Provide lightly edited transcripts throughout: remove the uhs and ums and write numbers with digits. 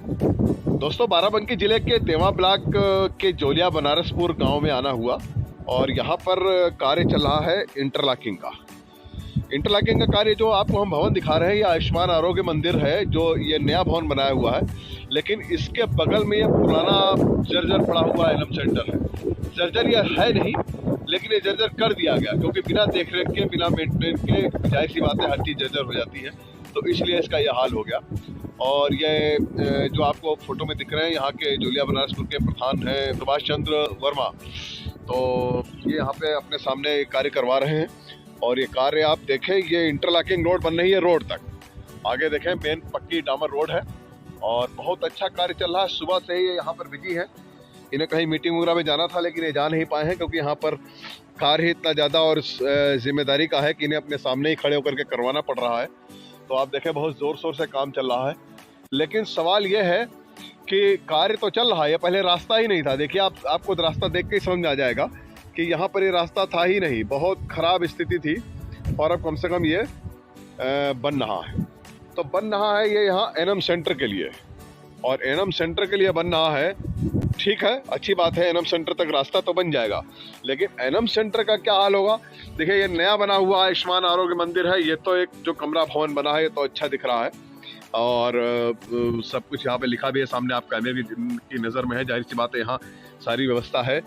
दोस्तों, बाराबंकी जिले के देवा ब्लॉक के जोलिया बनारसपुर गांव में आना हुआ और यहाँ पर कार्य चल रहा है इंटरलॉकिंग का। इंटरलॉकिंग का कार्य जो आपको हम भवन दिखा रहे हैं, ये आयुष्मान आरोग्य मंदिर है, जो ये नया भवन बनाया हुआ है। लेकिन इसके बगल में ये पुराना जर्जर पड़ा हुआ एनम सेंटर है। जर्जर ये है नहीं, लेकिन ये जर्जर कर दिया गया क्योंकि बिना देखरेख के, बिना मेंटेनेंस के जाहिर सी बात है हर चीज़ जर्जर हो जाती है, तो इसलिए इसका यह हाल हो गया। और ये जो आपको फोटो में दिख रहे हैं, यहाँ के जोलिया बनारसपुर के प्रधान हैं सुभाष चंद्र वर्मा। तो ये यहाँ पे अपने सामने कार्य करवा रहे हैं और ये कार्य आप देखें, ये इंटरलॉकिंग रोड बन रही है रोड तक। आगे देखें, मेन पक्की डामर रोड है और बहुत अच्छा कार्य चल रहा है। सुबह से ही ये यहाँ पर बिजी है। इन्हें कहीं मीटिंग वगैरह में जाना था, लेकिन ये जा नहीं पाए हैं क्योंकि यहाँ पर कार्य इतना ज़्यादा और जिम्मेदारी का है कि इन्हें अपने सामने ही खड़े होकर के करवाना पड़ रहा है। तो आप देखें, बहुत ज़ोर शोर से काम चल रहा है। लेकिन सवाल ये है कि कार्य तो चल रहा है, पहले रास्ता ही नहीं था। देखिए, आपको रास्ता देख के ही समझ में आ जाएगा कि यहाँ पर ये रास्ता था ही नहीं, बहुत ख़राब स्थिति थी। और अब कम से कम ये बन रहा है। तो बन रहा है ये यहाँ एनम सेंटर के लिए, और एनम सेंटर के लिए बन रहा है। ठीक है, अच्छी बात है, एनम सेंटर तक रास्ता तो बन जाएगा, लेकिन एनम सेंटर का क्या हाल होगा? देखिए, ये नया बना हुआ आयुष्मान आरोग्य मंदिर है। ये तो एक जो कमरा भवन बना है, ये तो अच्छा दिख रहा है और सब कुछ यहाँ पे लिखा भी है। सामने आप कैमरे भी की नज़र में है, जाहिर सी बात है यहाँ सारी व्यवस्था है।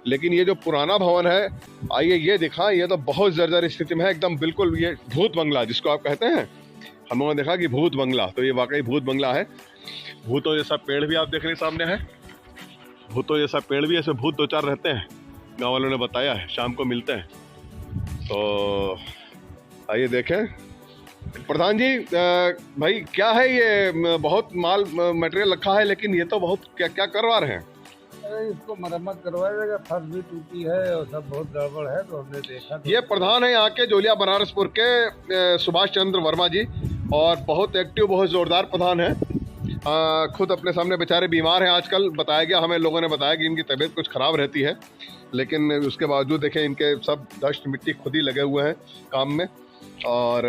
लेकिन ये जो पुराना भवन है, आइए ये दिखा, ये तो बहुत जर्जर स्थिति में है एकदम, बिल्कुल। ये भूत बंगला जिसको आप कहते हैं, हम लोगों ने देखा कि भूत बंगला, तो ये वाकई भूत बंगला है। भूतों जैसा पेड़ भी आप देख रहे हैं सामने है, भूतों जैसा पेड़ भी, ऐसे भूत दो चार रहते हैं, गाँव वालों ने बताया है, शाम को मिलते हैं। तो आइए देखें। प्रधान जी, भाई क्या है ये? बहुत माल मटेरियल रखा है, लेकिन ये तो बहुत क्या क्या करवा रहे हैं? अरे इसको मरम्मत करवाया जाएगा, फर्श भी टूटी है और सब बहुत गड़बड़ है, तो हमने देखा। तो ये प्रधान है यहाँ के जोलिया बनारसपुर के सुभाष चंद्र वर्मा जी, और बहुत एक्टिव, बहुत जोरदार प्रधान है। खुद अपने सामने बेचारे बीमार हैं आजकल, बताया गया, हमें लोगों ने बताया कि इनकी तबीयत कुछ ख़राब रहती है, लेकिन उसके बावजूद देखें इनके सब डस्ट मिट्टी खुद ही लगे हुए हैं काम में। और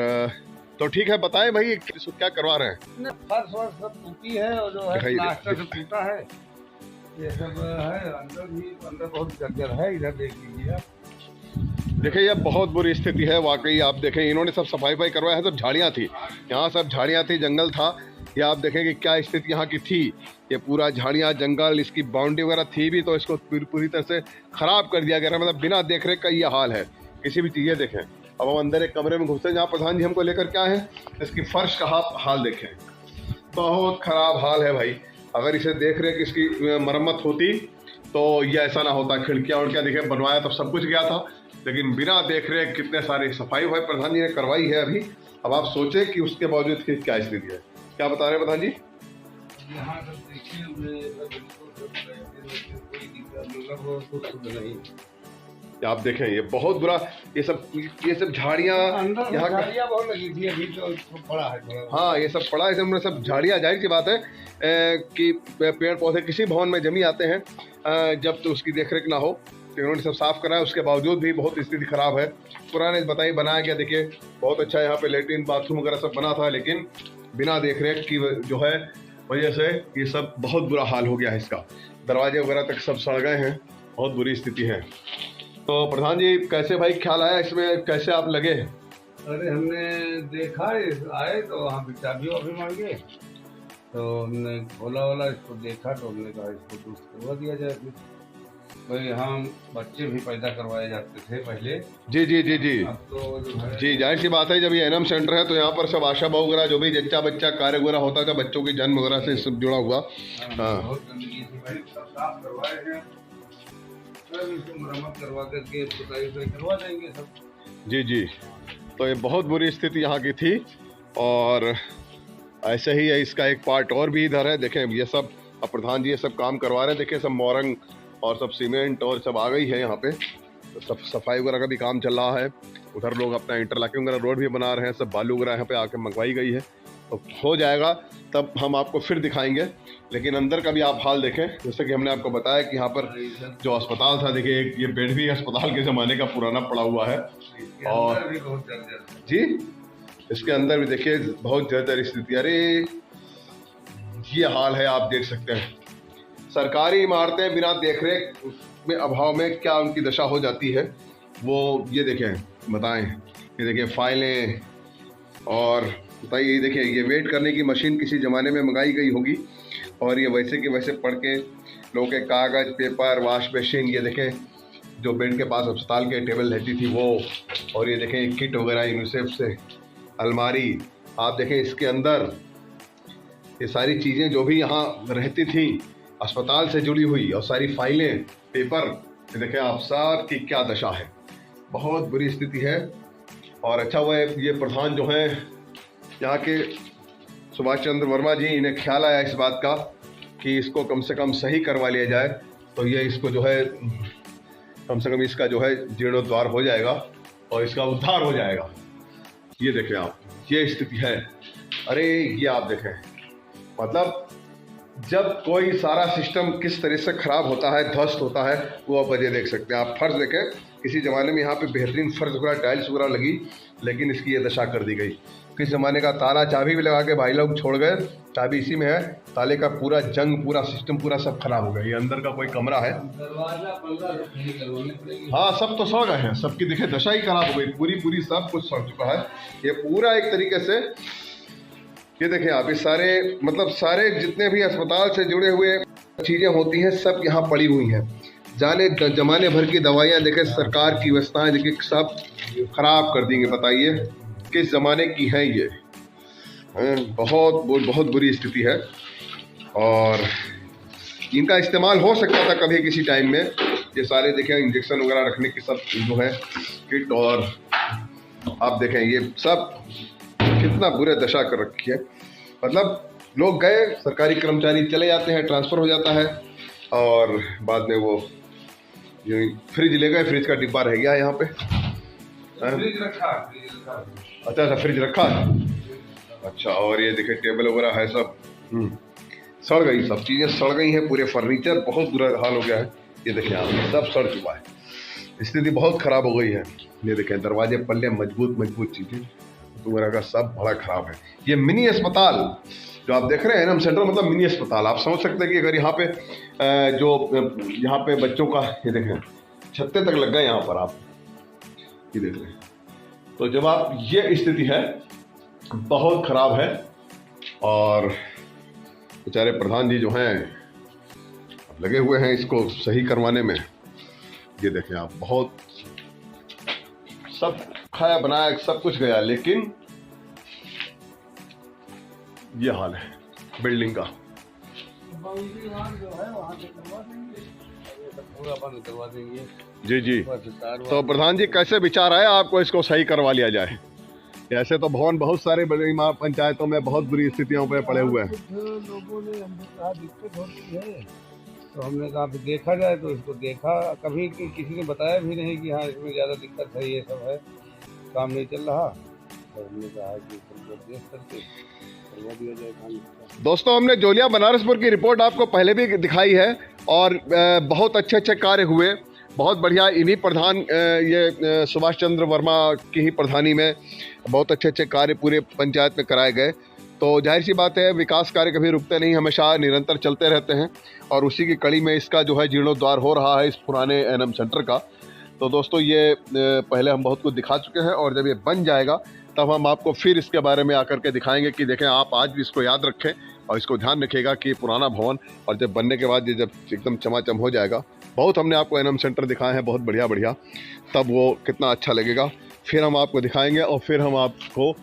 तो ठीक है, बताएं भाई क्या करवा रहे हैं? फर्श वर्श सब टूटी है और जो है प्लास्टर सब टूटा है, ये सब है। अंदर बहुत जर्जर है, इधर देख लीजिए आप। देखिए, ये बहुत बुरी स्थिति है वाकई। आप देखें, इन्होंने सब सफाई करवाया है, सब झाड़ियाँ थी यहाँ, सब झाड़ियाँ थी, जंगल था। ये आप देखें कि क्या स्थिति यहाँ की थी। ये पूरा झाड़ियाँ, जंगल, इसकी बाउंड्री वगैरह थी भी, तो इसको पूरी तरह से ख़राब कर दिया गया, मतलब बिना देख रेख का ये हाल है किसी भी चीज़ें। देखें, अब हम अंदर एक कमरे में घुसते हैं जहाँ प्रधान जी हमको लेकर के आए हैं। इसकी फर्श का हाल देखें, बहुत ख़राब हाल है भाई। अगर इसे देख रेख इसकी मरम्मत होती तो ये ऐसा ना होता। खिड़कियाँ उड़कियाँ देखें, बनवाया तो सब कुछ गया था, लेकिन बिना देख रेख कितने सारे सफाई भाई प्रधान जी ने करवाई है अभी। अब आप सोचें कि उसके बावजूद की क्या स्थिति है। क्या बता रहे हैं प्रधान जी? यहाँ सब देखिए, आप देखें, ये बहुत बुरा, ये सब झाड़ियाँ यहाँ बहुत लगी थी, अभी तो पड़ा है। हाँ, ये सब पड़ा है, इसमें सब झाड़ियाँ। जाहिर सी बात है कि पेड़ पौधे किसी भवन में जमी आते हैं जब तो उसकी देखरेख ना हो, तो इन्होंने सब साफ कराया, उसके बावजूद भी बहुत स्थिति खराब है। पुराने बताइए बनाया गया, देखिए बहुत अच्छा यहाँ पे लेटरिन बाथरूम वगैरह सब बना था, लेकिन बिना देखरेख की जो है वजह से ये सब बहुत बुरा हाल हो गया है। इसका दरवाजे वगैरह तक सब सड़ गए हैं, बहुत बुरी स्थिति है। तो प्रधान जी, कैसे भाई ख्याल आया इसमें, कैसे आप लगे? अरे हमने देखा, आए तो वहाँ पे चाबी वाबी मांगे, तो हमने खोला वाला इसको देखा, तो हमने कहा इसको दुरुस्त करवा दिया जाए। फिर भाई, हम बच्चे भी पैदा करवाए जाते थे पहले। जी जी जी जी अब तो जो है जी, जाहिर सी बात है, जब ये एनम सेंटर है तो यहाँ पर सब आशा बहू वगैरह जो भी जच्चा बच्चा कार्य वगैरह होता था, बच्चों के जन्म वगैरह से सब जुड़ा हुआ। हाँ, बहुत गंदगी थी भाई, सब साफ करवाए हैं, इसको मरम्मत करवा करके पुताई करवा देंगे सब। जी जी, तो ये बहुत बुरी स्थिति यहाँ की थी। और ऐसे ही है, इसका एक पार्ट और भी इधर है। देखें, ये सब अब प्रधान जी ये सब काम करवा रहे हैं। देखिए, सब मोरंग और सब सीमेंट और सब आ गई है यहाँ पे, तो सब सफाई वगैरह का भी काम चल रहा है। उधर लोग अपना इंटरलॉकिंग वगैरह रोड भी बना रहे हैं, सब बालू वगैरह यहाँ पे आके मंगवाई गई है, तो हो जाएगा, तब हम आपको फिर दिखाएंगे। लेकिन अंदर का भी आप हाल देखें, जैसे कि हमने आपको बताया कि यहाँ पर जो अस्पताल था, देखिए एक ये बेड भी अस्पताल के ज़माने का पुराना पड़ा हुआ है। और जी, इसके अंदर भी देखिए बहुत जर्जर स्थिति। अरे ये हाल है, आप देख सकते हैं। सरकारी इमारतें बिना देखरेख में अभाव में क्या उनकी दशा हो जाती है वो ये देखें, बताएं। ये देखिए फाइलें, और बताइए ये देखिए, ये वेट करने की मशीन किसी ज़माने में मंगाई गई होगी और ये वैसे के वैसे पढ़ के लोगों के कागज़, पेपर, वाश मशीन, ये देखें जो बेड के पास अस्पताल के टेबल रहती थी वो, और ये देखें किट वगैरह यूनिसेफ से, अलमारी, आप देखें इसके अंदर ये सारी चीज़ें जो भी यहाँ रहती थी अस्पताल से जुड़ी हुई, और सारी फाइलें, पेपर, ये देखें आप सब की क्या दशा है। बहुत बुरी स्थिति है। और अच्छा हुआ ये प्रधान जो हैं यहाँ के सुभाष चंद्र वर्मा जी, इन्हें ख्याल आया इस बात का कि इसको कम से कम सही करवा लिया जाए, तो ये इसको जो है कम से कम इसका जो है जीर्णोद्धार हो जाएगा और इसका उद्धार हो जाएगा। ये देखें आप, ये स्थिति है। अरे ये आप देखें, मतलब जब कोई सारा सिस्टम किस तरह से खराब होता है, ध्वस्त होता है, वो आप वजह देख सकते हैं। आप फर्श देखें, किसी ज़माने में यहाँ पे बेहतरीन फर्श वगैरह, टाइल्स वगैरह लगी, लेकिन इसकी ये दशा कर दी गई। किस ज़माने का ताला चाबी भी लगा के भाई लोग छोड़ गए, चाबी इसी में है, ताले का पूरा जंग, पूरा सिस्टम, पूरा सब खराब हो गया। ये अंदर का कोई कमरा है, हाँ सब तो सड़ गए हैं, सबकी देखे दशा ही खराब हो गई, पूरी सब कुछ सड़ चुका है। ये पूरा एक तरीके से, ये देखें आप, इस सारे मतलब सारे जितने भी अस्पताल से जुड़े हुए चीज़ें होती हैं सब यहाँ पड़ी हुई हैं। जाने जमाने भर की दवाइयाँ देखें, सरकार की व्यवस्थाएं देखिए, सब खराब कर देंगे। बताइए किस ज़माने की हैं ये। बहुत बुरी स्थिति है और इनका इस्तेमाल हो सकता था कभी किसी टाइम में। ये सारे देखें इंजेक्शन वगैरह रखने की सब जो है किट, और आप देखें ये सब कितना बुरे दशा कर रखी है। मतलब लोग गए, सरकारी कर्मचारी चले जाते हैं, ट्रांसफ़र हो जाता है, और बाद में वो फ्रिज ले गए, फ्रिज का डिब्बा रह गया यहाँ पे। फ्रिज रखा। अच्छा फ्रिज रखा है, अच्छा। और ये देखे टेबल वगैरह है सब सड़ गई, सब चीज़ें सड़ गई हैं, पूरे फर्नीचर बहुत बुरा हाल हो गया है। ये देखें आप, सब सड़ चुका है, स्थिति बहुत ख़राब हो गई है। ये देखें दरवाजे, पल्ले, मजबूत चीज़ें वगैरह का सब बड़ा ख़राब है। ये मिनी अस्पताल जो आप देख रहे हैं एनएम सेंटर, मतलब मिनी अस्पताल, आप समझ सकते हैं कि अगर यहाँ पे जो यहाँ पे बच्चों का, ये देखें छत्ते तक लग गए यहाँ पर, आप ये देख रहे हैं। तो जब आप, ये स्थिति है बहुत ख़राब है, और बेचारे प्रधान जी जो हैं लगे हुए हैं इसको सही करवाने में। ये देखें आप, बहुत सब खाया बनाया सब कुछ गया, लेकिन ये हाल है बिल्डिंग का। जी। तो प्रधान जी कैसे विचार आया आपको इसको सही करवा लिया जाए? ऐसे तो भवन बहुत सारे बड़ी पंचायतों में बहुत बुरी स्थितियों पे पड़े हुए हैं। लोगों ने हमने कहा दिक्कत होती है, तो हमने कहा देखा जाए, तो इसको देखा, कभी किसी ने बताया भी नहीं कि हाँ इसमें ज़्यादा दिक्कत है, ये सब है, काम नहीं चल रहा, तो हमने कहा कि देख करके करवा दिया जाए काम। दोस्तों हमने जोलिया बनारसपुर की रिपोर्ट आपको पहले भी दिखाई है, और बहुत अच्छे कार्य हुए, बहुत बढ़िया। इन्हीं प्रधान ये सुभाष चंद्र वर्मा की ही प्रधानी में बहुत अच्छे कार्य पूरे पंचायत में कराए गए। तो जाहिर सी बात है, विकास कार्य कभी रुकते नहीं, हमेशा निरंतर चलते रहते हैं, और उसी की कड़ी में इसका जो है जीर्णोद्धार हो रहा है इस पुराने एनएम सेंटर का। तो दोस्तों ये पहले हम बहुत कुछ दिखा चुके हैं, और जब ये बन जाएगा तब हम आपको फिर इसके बारे में आकर के दिखाएंगे कि देखें, आप आज भी इसको याद रखें और इसको ध्यान रखिएगा कि पुराना भवन, और जब बनने के बाद ये जब एकदम चमाचम हो जाएगा, बहुत हमने आपको एनएम सेंटर दिखाए हैं बहुत बढ़िया, तब वो कितना अच्छा लगेगा। फिर हम आपको दिखाएंगे, और फिर हम आपको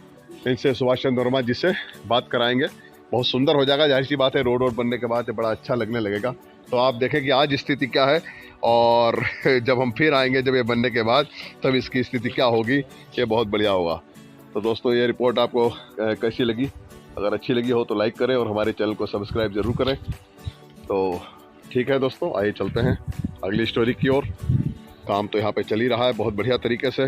इनसे सुभाष चंद्र वर्मा जी से बात कराएंगे। बहुत सुंदर हो जाएगा, जाहिर सी बात है, रोड बनने के बाद बड़ा अच्छा लगने लगेगा। तो आप देखें कि आज स्थिति क्या है, और जब हम फिर आएंगे जब ये बनने के बाद, तब इसकी स्थिति क्या होगी, ये बहुत बढ़िया होगा। तो दोस्तों ये रिपोर्ट आपको कैसी लगी? अगर अच्छी लगी हो तो लाइक करें, और हमारे चैनल को सब्सक्राइब ज़रूर करें। तो ठीक है दोस्तों, आइए चलते हैं अगली स्टोरी की ओर। काम तो यहाँ पे चल ही रहा है बहुत बढ़िया तरीके से।